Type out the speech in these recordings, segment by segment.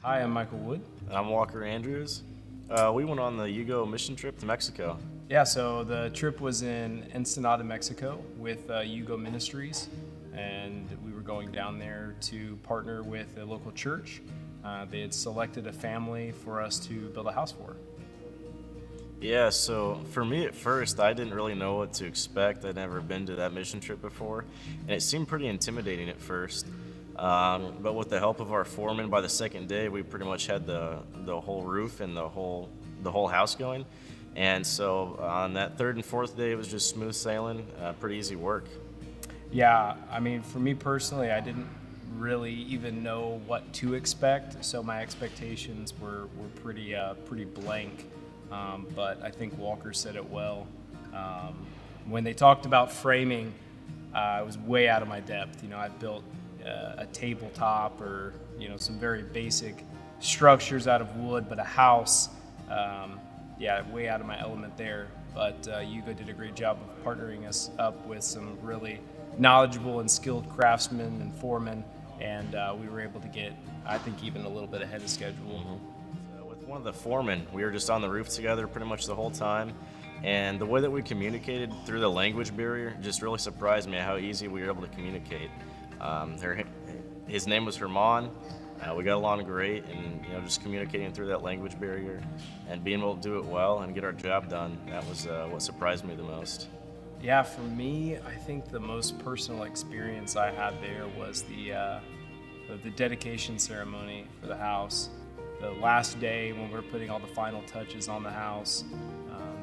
Hi, I'm Michael Wood. I'm Walker Andrews. We went on the Yugo Mission Trip to Mexico. Yeah, so the trip was in Ensenada, Mexico with Yugo Ministries, and we were going down there to partner with a local church. They had selected a family for us to build a house for. Yeah, so for me at first, I didn't really know what to expect. I'd never been to that mission trip before, and it seemed pretty intimidating at first. But with the help of our foreman, by the second day, we pretty much had the whole roof and the whole house going. And so on that third and fourth day, it was just smooth sailing, pretty easy work. Yeah, I mean, for me personally, I didn't really even know what to expect, so my expectations were pretty blank. But I think Walker said it well. When they talked about framing, I was way out of my depth. I built a tabletop or some very basic structures out of wood, but a house, way out of my element there. But Yugo did a great job of partnering us up with some really knowledgeable and skilled craftsmen and foremen, and we were able to get, I think, even a little bit ahead of schedule. With one of the foremen, we were just on the roof together pretty much the whole time. And the way that we communicated through the language barrier just really surprised me how easy we were able to communicate. His name was Herman. We got along great, and just communicating through that language barrier and being able to do it well and get our job done, that was what surprised me the most. Yeah, for me, I think the most personal experience I had there was the dedication ceremony for the house. The last day when we're putting all the final touches on the house,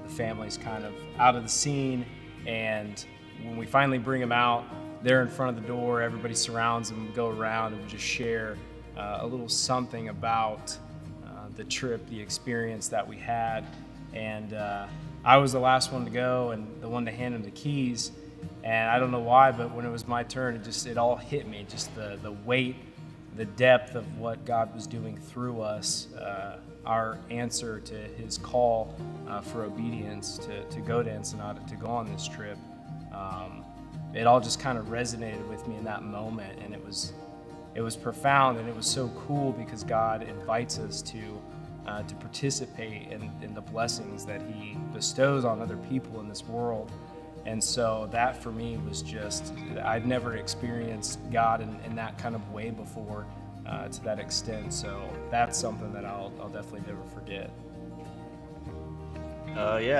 the family's kind of out of the scene, and when we finally bring them out, they're in front of the door, everybody surrounds them, we go around and we just share a little something about the trip, the experience that we had. And I was the last one to go and the one to hand them the keys. And I don't know why, but when it was my turn, it all hit me, just the weight, the depth of what God was doing through us, our answer to his call for obedience to go to Ensenada, to go on this trip. It all just kind of resonated with me in that moment, and it was profound, and it was so cool because God invites us to participate in the blessings that he bestows on other people in this world. And so that for me was just, I'd never experienced God in that kind of way before to that extent. So that's something that I'll definitely never forget.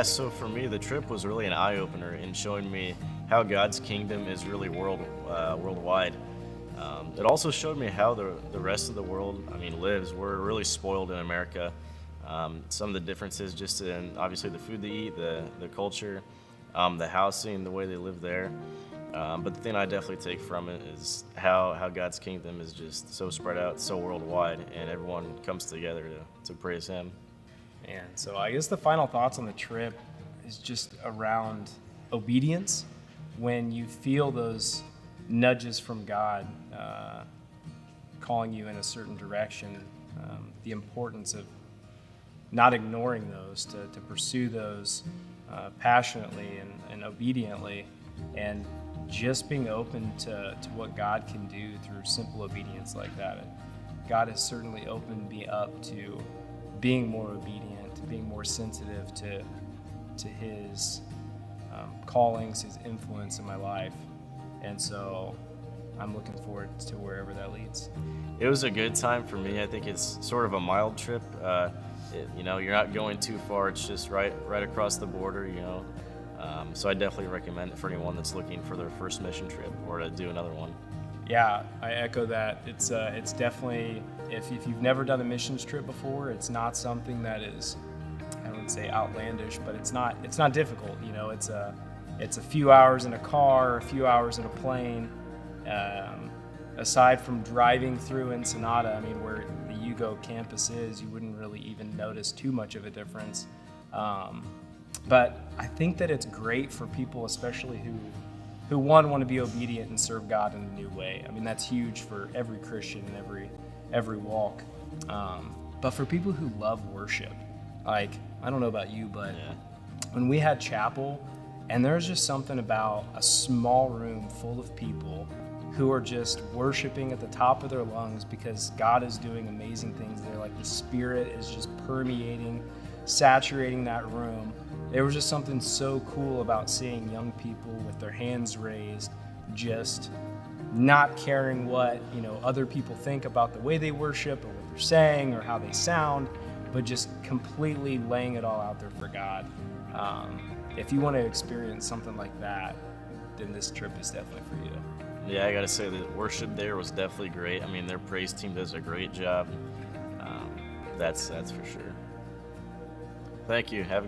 So for me, the trip was really an eye-opener in showing me how God's kingdom is really worldwide. It also showed me how the rest of the world, lives. We're really spoiled in America. Some of the differences just in, obviously, the food they eat, the culture, the housing, the way they live there. But the thing I definitely take from it is how God's kingdom is just so spread out, so worldwide, and everyone comes together to praise him. And so I guess the final thoughts on the trip is just around obedience. When you feel those nudges from God calling you in a certain direction, the importance of not ignoring those, to pursue those passionately and obediently, and just being open to what God can do through simple obedience like that. And God has certainly opened me up to being more obedient, being more sensitive to his callings, his influence in my life. And so I'm looking forward to wherever that leads. It was a good time for me. I think it's sort of a mild trip. You're not going too far. It's just right across the border, So I definitely recommend it for anyone that's looking for their first mission trip or to do another one. Yeah, I echo that. It's definitely, if you've never done a missions trip before, it's not something that is, I wouldn't say outlandish, but it's not difficult. It's a few hours in a car, a few hours in a plane. Aside from driving through Ensenada, where the Yugo campus is, you wouldn't really even notice too much of a difference. But I think that it's great for people, especially who want to be obedient and serve God in a new way. That's huge for every Christian in every walk. But for people who love worship, like, I don't know about you, but when we had chapel, and there's just something about a small room full of people who are just worshiping at the top of their lungs because God is doing amazing things there. Like the Spirit is just permeating, saturating that room. There was just something so cool about seeing young people with their hands raised, just not caring what other people think about the way they worship or what they're saying or how they sound, but just completely laying it all out there for God. If you want to experience something like that, then this trip is definitely for you. Yeah, I gotta say the worship there was definitely great. I mean, their praise team does a great job. That's for sure. Thank you. Have a good